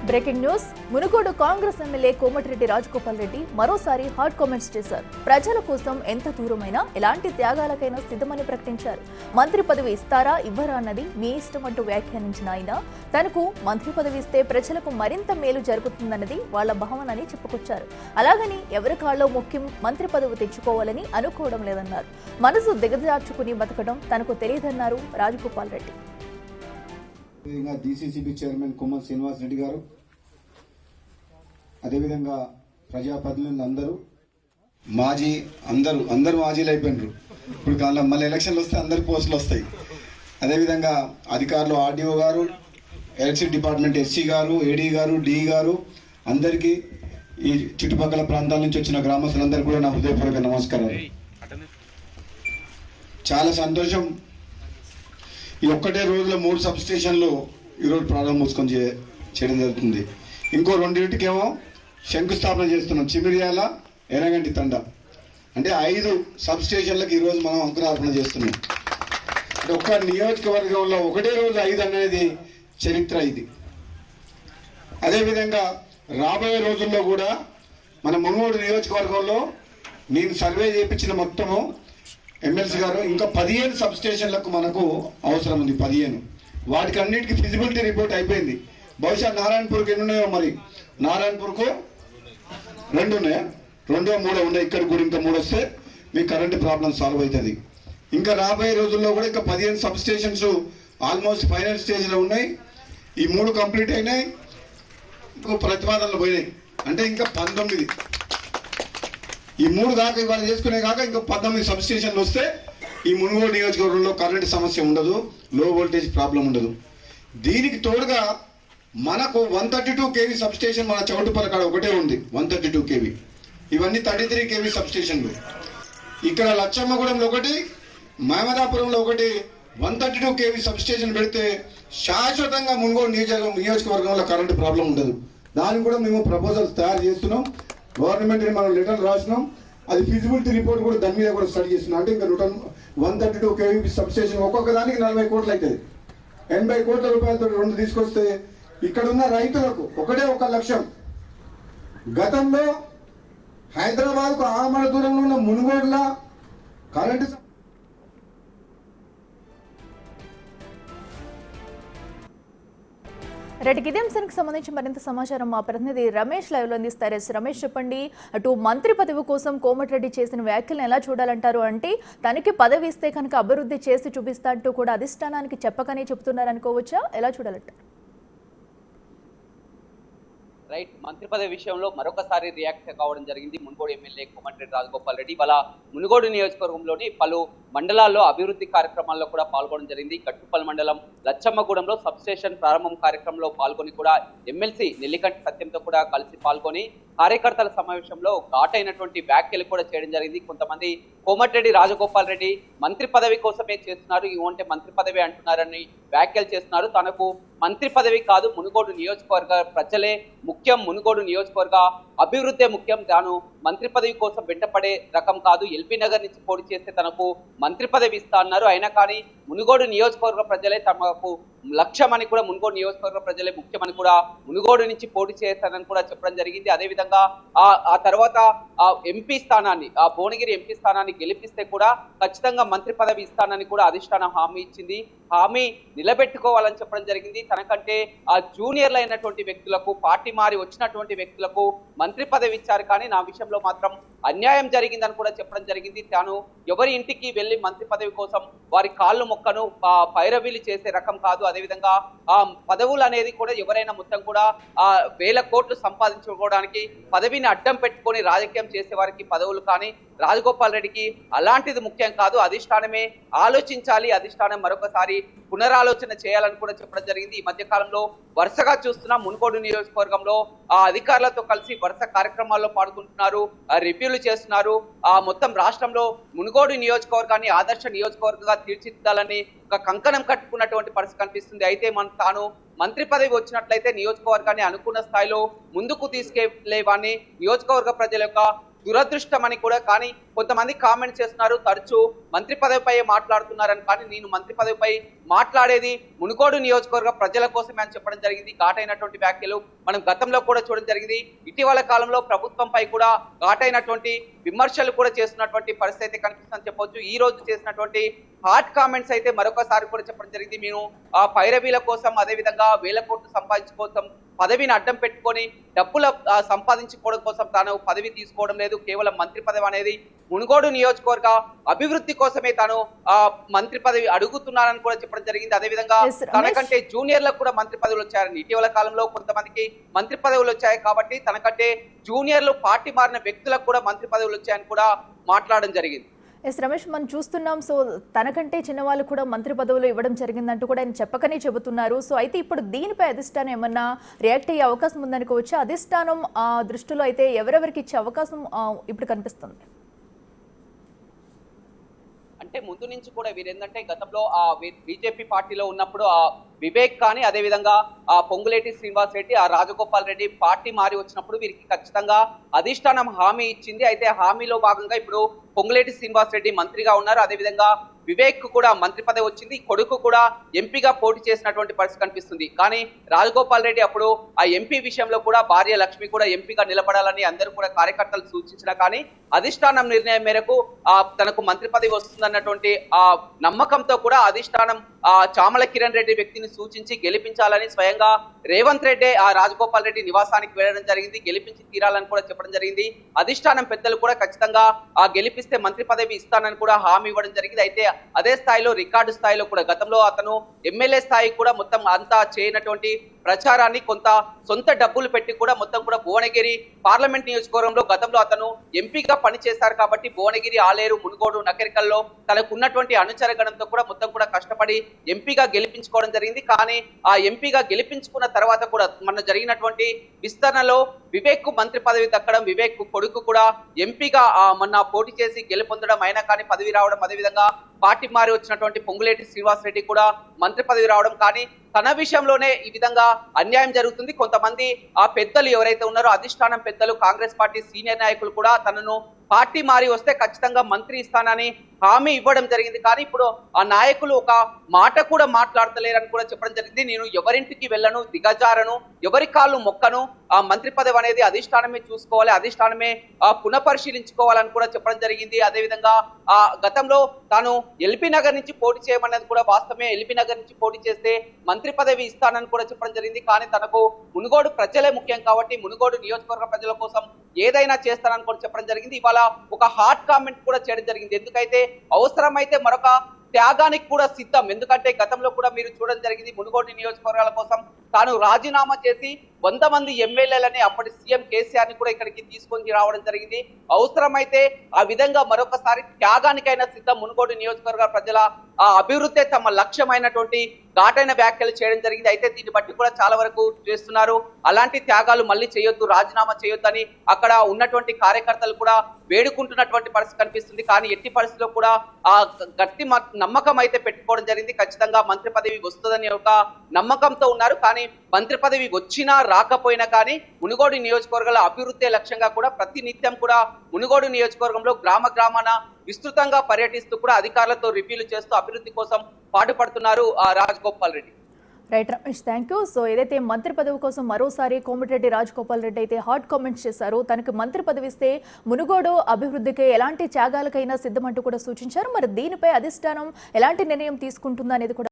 Breaking news. Munugode Congress MLA Komatireddy Rajagopal Reddy మరోసారి hot comments చేశారు. ప్రజల కోసం ఎంత దూరమైనా ఎలాంటి త్యాగాలకైనా సిద్ధమని ప్రకటించారు. మంత్రి పదవి ఇస్తారా ఇవ్వరా అన్నది మీ ఇష్టం అంటూ వ్యాఖ్యానించిన ఆయన తనకు మంత్రి పదవి ఇస్తే ప్రజలకు మరింత మేలు జరుగుతుందన్నది వాళ్ల భావనని చెప్పుకొచ్చారు. అలాగని ఎవరి కాళ్ళలో ముఖ్యం మంత్రి పదవి తెచ్చుకోవాలని అనుకోవడం లేదన్నారు. మనసు దిగజార్చుకుని బతకడం తనకు తెలియదన్నారు రాజగోపాల్ రెడ్డి. డీసీసీబీ చైర్మన్ కుమ్మం శ్రీనివాస్ రెడ్డి గారు, అదేవిధంగా ప్రజాప్రతినిధులు అందరూ మాజీలు అయిపోయినారు. ఇప్పుడు మళ్ళీ ఎలక్షన్లు వస్తే అందరు పోస్టులు వస్తాయి. అదేవిధంగా అధికారులు ఆర్డీఓ గారు, ఎలక్ట్రిసిటీ డిపార్ట్మెంట్ ఎస్సీ గారు, ఏడీ గారు, డి గారు, అందరికీ ఈ చుట్టుపక్కల ప్రాంతాల నుంచి వచ్చిన గ్రామస్తులందరూ కూడా నా హృదయపూర్వక నమస్కారాలు. చాలా సంతోషం. ఈ ఒక్కటే రోజులో 3 సబ్ స్టేషన్లు ఈరోజు ప్రారంభోత్సవం చేయడం జరుగుతుంది. ఇంకో 2 శంకుస్థాపన చేస్తున్నాం. చిమిరియాల, ఎనగంటి తండ, అంటే 5 సబ్ స్టేషన్లకు ఈరోజు మనం అంకురార్పణ చేస్తున్నాం. అంటే ఒక్క నియోజకవర్గంలో ఒకటే రోజు 5 అనేది చరిత్ర ఇది. అదేవిధంగా రాబోయే రోజుల్లో కూడా మన మునుగోడు నియోజకవర్గంలో నేను సర్వే చేయించిన మొత్తము ఎమ్మెల్సీ గారు ఇంకా 15 సబ్ స్టేషన్లకు మనకు అవసరం ఉంది. 15 వాటికి అన్నిటికీ ఫిజిబిలిటీ రిపోర్ట్ అయిపోయింది. బహుశా నారాయణపూర్కి ఎన్ని ఉన్నాయో, మరి నారాయణపూర్కు 2 ఉన్నాయా, 2 3 ఉన్నాయి. ఇక్కడికి కూడా ఇంకా 3 వస్తే మీ కరెంట్ ప్రాబ్లం సాల్వ్ అవుతుంది. ఇంకా రాబోయే రోజుల్లో కూడా ఇంకా 15 సబ్ స్టేషన్స్ ఆల్మోస్ట్ ఫైనల్ స్టేజ్లో ఉన్నాయి. ఈ 3 కంప్లీట్ అయినాయి, ఇంకో ప్రతిపాదనలు పోయినాయి. అంటే ఇంకా 19, ఈ 3 దాకా ఇవాళ చేసుకునే కాక ఇంకా 19 సబ్ స్టేషన్లు వస్తే ఈ మునుగోడు నియోజకవర్గంలో కరెంట్ సమస్య ఉండదు, లో వోల్టేజ్ ప్రాబ్లం ఉండదు. దీనికి తోడుగా మనకు 132 kV సబ్ స్టేషన్ మన చౌటుపల్లి కాడ ఒకటే ఉంది, 132 kV. ఇవన్నీ 33 kV సబ్ స్టేషన్లు. ఇక్కడ లచ్చమ్మగూడెంలో ఒకటి, మహమదాపురంలో ఒకటి 132 kV సబ్ స్టేషన్ పెడితే శాశ్వతంగా మునుగోడు నియోజకవర్గంలో కరెంట్ ప్రాబ్లం ఉండదు. దానికి కూడా మేము ప్రపోజల్స్ తయారు చేస్తున్నాం. గవర్నమెంట్ మనం లెటర్ రాసినాం. అది ఫిజిబిలిటీ రిపోర్ట్ కూడా దాని మీద కూడా స్టడీ చేస్తున్నాం. అంటే ఇంకా 132 kV సబ్ స్టేషన్ ఒక్కొక్క దానికి 40 కోట్లు అవుతుంది. 80 కోట్ల రూపాయలతో 2 తీసుకొస్తే ఇక్కడ ఉన్న రైతులకు ఒకటే 1 లక్ష్యం. గతంలో హైదరాబాద్కు ఆమడ దూరంలో ఉన్న మునుగోడులా కరెంటు రెడ్డికి ఇదే అంశానికి సంబంధించి మరింత సమాచారం మా ప్రతినిధి రమేష్ లైవ్ లో అందిస్తారు. రమేష్, చెప్పండి. అటు మంత్రి పదవి కోసం కోమటిరెడ్డి చేసిన వ్యాఖ్యలను ఎలా చూడాలంటారు? అంటే తనకి పదవి ఇస్తే కనుక అభివృద్ధి చేసి చూపిస్తా అంటూ కూడా అధిష్టానానికి చెప్పకనే చెప్తున్నారు అనుకోవచ్చా? ఎలా చూడాలంటారు? రైట్, మంత్రి పదవి విషయంలో మరొకసారి రియాక్ట్ కావడం జరిగింది మునుగోడు ఎమ్మెల్యే కోమటిరెడ్డి రాజగోపాల్ రెడ్డి. ఇవాళ మునుగోడు నియోజకవర్గంలోని పలు మండలాల్లో అభివృద్ధి కార్యక్రమాల్లో కూడా పాల్గొనడం జరిగింది. కట్టుపల్లి మండలం లచ్చమ్మగూడెంలో సబ్ స్టేషన్ ప్రారంభం కార్యక్రమంలో పాల్గొని కూడా ఎమ్మెల్సీ నెల్లికంటి సత్యంతో కూడా కలిసి పాల్గొని కార్యకర్తల సమావేశంలో ఘాటైనటువంటి వ్యాఖ్యలు కూడా చేయడం జరిగింది. కొంతమంది కోమటిరెడ్డి రాజగోపాల్ రెడ్డి మంత్రి పదవి కోసమే చేస్తున్నారు, ఇవంటే మంత్రి పదవి అంటున్నారని వ్యాఖ్యలు చేస్తున్నారు. తనకు మంత్రి పదవి కాదు, మునుగోడు నియోజకవర్గ ప్రజలే ముఖ్యం, మునుగోడు నియోజకవర్గ అభివృద్ధి ముఖ్యం, తాను మంత్రి పదవి కోసం వెంటపడే రకం కాదు, ఎల్బీ నగర్ నుంచి పోటీ చేస్తే తనకు మంత్రి పదవి ఇస్తా అన్నారు. అయినా కానీ మునుగోడు నియోజకవర్గ ప్రజలే తమకు లక్ష్యమని కూడా, మునుగోడు నియోజకవర్గ ప్రజలే ముఖ్యమని కూడా మునుగోడు నుంచి పోటీ చేస్తానని కూడా చెప్పడం జరిగింది. అదేవిధంగా ఆ తర్వాత ఆ ఎంపీ స్థానాన్ని, ఆ భువనగిరి ఎంపీ స్థానాన్ని గెలిపిస్తే కూడా ఖచ్చితంగా మంత్రి పదవి ఇస్తానని కూడా అధిష్టానం హామీ ఇచ్చింది. హామీ నిలబెట్టుకోవాలని చెప్పడం జరిగింది. తనకంటే ఆ జూనియర్లు అయినటువంటి వ్యక్తులకు, పార్టీ మారి వచ్చినటువంటి వ్యక్తులకు మంత్రి పదవి ఇచ్చారు, కానీ నా విషయంలో మాత్రం అన్యాయం జరిగిందని కూడా చెప్పడం జరిగింది. తాను ఎవరి ఇంటికి వెళ్ళి మంత్రి పదవి కోసం వారి కాళ్ళు మొక్కను పైరవీలు చేసే రకం కాదు. అదేవిధంగా ఆ పదవులు అనేది కూడా ఎవరైనా మొత్తం కూడా ఆ 1000 కోట్లు సంపాదించుకోవడానికి పదవిని అడ్డం పెట్టుకొని రాజకీయం చేసే వారికి పదవులు, కానీ రాజగోపాల్ రెడ్డికి అలాంటిది ముఖ్యం కాదు. అధిష్టానమే ఆలోచించాలి, అధిష్టానం మరొకసారి పునరాలోచన చేయాలని కూడా చెప్పడం జరిగింది. ఈ మధ్య కాలంలో వరుసగా చూస్తున్నాం మునుగోడు నియోజకవర్గంలో ఆ అధికారులతో కలిసి వరుస కార్యక్రమాల్లో పాల్గొంటున్నారు, రివ్యూలు చేస్తున్నారు. మొత్తం రాష్ట్రంలో మునుగోడు నియోజకవర్గాన్ని ఆదర్శ నియోజకవర్గంగా తీర్చిదిద్దాలని ఒక కంకణం కట్టుకున్నటువంటి పరిస్థితి కనిపిస్తుంది. అయితే తాను మంత్రి పదవి వచ్చినట్లయితే నియోజకవర్గాన్ని అనుకున్న స్థాయిలో ముందుకు తీసుకెళ్లేవాన్ని, నియోజకవర్గ ప్రజల యొక్క దురదృష్టం అని కూడా. కానీ కొంతమంది కామెంట్ చేస్తున్నారు, తరచూ మంత్రి పదవిపై మాట్లాడుతున్నారని. కానీ నేను మంత్రి పదవిపై మాట్లాడేది మునుగోడు నియోజకవర్గ ప్రజల కోసమే అని చెప్పడం జరిగింది. ఘాటైనటువంటి వ్యాఖ్యలు మనం గతంలో కూడా చూడడం జరిగింది. ఇటీవల కాలంలో ప్రభుత్వంపై కూడా ఘాటైనటువంటి విమర్శలు కూడా చేస్తున్నటువంటి పరిస్థితి కనిపిస్తుందని చెప్పొచ్చు. ఈ రోజు చేసినటువంటి హాట్ కామెంట్స్ అయితే మరొకసారి కూడా చెప్పడం జరిగింది. మేము ఆ పైరవీల కోసం, అదేవిధంగా వేల కోట్లు సంపాదించుకోవడం, పదవిని అడ్డం పెట్టుకొని డబ్బుల సంపాదించుకోవడం కోసం తాను పదవి తీసుకోవడం లేదు. కేవలం మంత్రి పదవి అనేది మునుగోడు నియోజకవర్గ అభివృద్ధి కోసమే తాను మంత్రి పదవి అడుగుతున్నానని కూడా చెప్పడం జరిగింది. అదేవిధంగా తనకంటే జూనియర్లకు కూడా మంత్రి పదవులు వచ్చాయని, ఇటీవల కాలంలో కొంతమందికి మంత్రి పదవులు వచ్చాయి కాబట్టి తనకంటే జూనియర్లు పార్టీ మారిన వ్యక్తులకు కూడా మంత్రి పదవులు వచ్చాయని కూడా మాట్లాడడం జరిగింది. రమేష్, మనం చూస్తున్నాం. సో తనకంటే చిన్నవాళ్ళు కూడా మంత్రి పదవులు ఇవ్వడం జరిగిందంటూ కూడా ఆయన చెప్పకనే చెబుతున్నారు. సో అయితే ఇప్పుడు దీనిపై అధిష్టానం ఏమన్నా రియాక్ట్ అయ్యే అవకాశం ఉందనుకోవచ్చు. అధిష్టానం దృష్టిలో అయితే ఎవరెవరికి ఇచ్చే అవకాశం ఇప్పుడు కనిపిస్తుంది? అంటే ముందు నుంచి కూడా వీరేందంటే గతంలో బీజేపీ పార్టీలో ఉన్నప్పుడు వివేక్ కానీ, అదేవిధంగా పొంగులేటి శ్రీనివాస్ రెడ్డి, రాజగోపాల్ రెడ్డి పార్టీ మారి వచ్చినప్పుడు వీరికి ఖచ్చితంగా అధిష్టానం హామీ ఇచ్చింది. అయితే హామీలో భాగంగా ఇప్పుడు పొంగులేటి శ్రీనివాస్ రెడ్డి మంత్రిగా ఉన్నారు. అదేవిధంగా వివేక్ కూడా మంత్రి పదవి వచ్చింది. కొడుకు కూడా ఎంపీగా పోటీ చేసినటువంటి పరిస్థితి కనిపిస్తుంది. కానీ రాజగోపాల్ రెడ్డి అప్పుడు ఆ ఎంపీ విషయంలో కూడా భార్య లక్ష్మి కూడా ఎంపీగా నిలబడాలని అందరూ కూడా కార్యకర్తలు సూచించినా కానీ అధిష్టానం నిర్ణయం మేరకు తనకు మంత్రి పదవి వస్తుందన్నటువంటి ఆ నమ్మకంతో కూడా అధిష్టానం చామల కిరణ్ రెడ్డి వ్యక్తిని సూచించి గెలిపించాలని స్వయంగా రేవంత్ రెడ్డి రాజగోపాల్ రెడ్డి నివాసానికి వెళ్ళడం జరిగింది. గెలిపించి తీరాలని కూడా చెప్పడం జరిగింది. అధిష్టానం పెద్దలు కూడా ఖచ్చితంగా గెలిపిస్తే మంత్రి పదవి ఇస్తానని కూడా హామీ ఇవ్వడం జరిగింది. అయితే అదే స్థాయిలో రికార్డు స్థాయిలో కూడా గతంలో అతను ఎమ్మెల్యే స్థాయి కూడా మొత్తం అంతా చేయనటువంటి ప్రచారాన్ని కొంత సొంత డబ్బులు పెట్టి కూడా మొత్తం కూడా భువనగిరి పార్లమెంట్ నియోజకవర్గంలో గతంలో అతను ఎంపీగా పనిచేశారు కాబట్టి భువనగిరి, ఆలేరు, మునుగోడు, నకరికల్లో తనకు ఉన్నటువంటి అనుచరగణంతో కూడా మొత్తం కూడా కష్టపడి ఎంపీగా గెలిపించుకోవడం జరిగింది. కానీ ఆ ఎంపీగా గెలిపించుకున్న తర్వాత కూడా మన జరిగినటువంటి విస్తరణలో వివేక్ మంత్రి పదవి దక్కడం, వివేక్ కొడుకు కూడా ఎంపీగా మొన్న పోటీ చేసి గెలుపొందడం, అయినా కానీ పదవి రావడం, అదేవిధంగా పార్టీ మారి వచ్చినటువంటి పొంగులేటి శ్రీనివాస్ రెడ్డి కూడా మంత్రి పదవి రావడం. కానీ తన విషయంలోనే ఈ విధంగా అన్యాయం జరుగుతుంది. కొంతమంది పెద్దలు ఎవరైతే ఉన్నారో అధిష్టానం పెద్దలు, కాంగ్రెస్ పార్టీ సీనియర్ నాయకులు కూడా తనను పార్టీ మారి వస్తే ఖచ్చితంగా మంత్రి ఇస్తానని హామీ ఇవ్వడం జరిగింది. కానీ ఇప్పుడు ఆ నాయకులు ఒక మాట కూడా మాట్లాడతలేరని కూడా చెప్పడం జరిగింది. నేను ఎవరింటికి వెళ్ళను, దిగజారను, ఎవరి కాళ్ళు మొక్కను, ఆ మంత్రి పదవి అనేది అధిష్టానమే చూసుకోవాలి, అధిష్టానమే పునఃపరిశీలించుకోవాలని కూడా చెప్పడం జరిగింది. అదేవిధంగా గతంలో తాను ఎల్బీ నగర్ నుంచి పోటీ చేయమన్నది కూడా వాస్తవమే. ఎల్బీ నగర్ నుంచి పోటీ చేస్తే మంత్రి పదవి ఇస్తానని కూడా చెప్పడం జరిగింది. కానీ తనకు మునుగోడు ప్రజలే ముఖ్యం కాబట్టి మునుగోడు నియోజకవర్గ ప్రజల కోసం ఏదైనా చేస్తానని కూడా చెప్పడం జరిగింది. ఇవాళ ఒక హాట్ కామెంట్ కూడా చేయడం జరిగింది. ఎందుకైతే అవసరమైతే మరొక త్యాగానికి కూడా సిద్ధం. ఎందుకంటే గతంలో కూడా మీరు చూడడం జరిగింది, మునుగోడు నియోజకవర్గాల కోసం తాను రాజీనామా చేసి 100 మంది ఎమ్మెల్యేలని అప్పటి సీఎం కేసీఆర్ ని కూడా ఇక్కడికి తీసుకొని రావడం జరిగింది. అవసరమైతే ఆ విధంగా మరొకసారి త్యాగానికైనా సిద్ధం. మునుగోడు నియోజకవర్గ ప్రజల అభివృద్ధి తమ లక్ష్యమైనటువంటి ఘాటైన వ్యాఖ్యలు చేయడం జరిగింది. అయితే దీన్ని బట్టి కూడా చాలా వరకు చేస్తున్నారు. అలాంటి త్యాగాలు మళ్ళీ చేయొద్దు, రాజీనామా చేయొద్దని అక్కడ ఉన్నటువంటి కార్యకర్తలు కూడా వేడుకుంటున్నటువంటి పరిస్థితి కనిపిస్తుంది. కానీ ఎట్టి పరిస్థితిలో కూడా ఆ గట్టి నమ్మకం అయితే పెట్టుకోవడం జరిగింది. ఖచ్చితంగా మంత్రి పదవి వస్తుందని ఒక నమ్మకంతో ఉన్నారు. కానీ మంత్రి పదవి వచ్చినా రాకపోయినా కానీ మునుగోడు నియోజకవర్గాల అభివృద్ధి లక్ష్యంగా కూడా ప్రతి నిత్యం కూడా మునుగోడు నియోజకవర్గంలో గ్రామాన విస్తృతంగా పర్యటిస్తూ కూడా అధికారులతో రివ్యూలు చేస్తూ అభివృద్ధి కోసం పాటుపడుతున్నారు Rajagopal Reddy. Right Ramesh, thank you. So ఏదైతే మంత్రి పదవి కోసం మరోసారి కోమటిరెడ్డి రాజగోపాల్ రెడ్డి అయితే హాట్ కామెంట్స్ చేశారు. తనకు మంత్రి పదవి ఇస్తే మునుగోడు అభివృద్ధికి ఎలాంటి త్యాగాలకైనా సిద్ధమంటూ కూడా సూచించారు. మరి దీనిపై అధిష్టానం ఎలాంటి నిర్ణయం తీసుకుంటుందనేది కూడా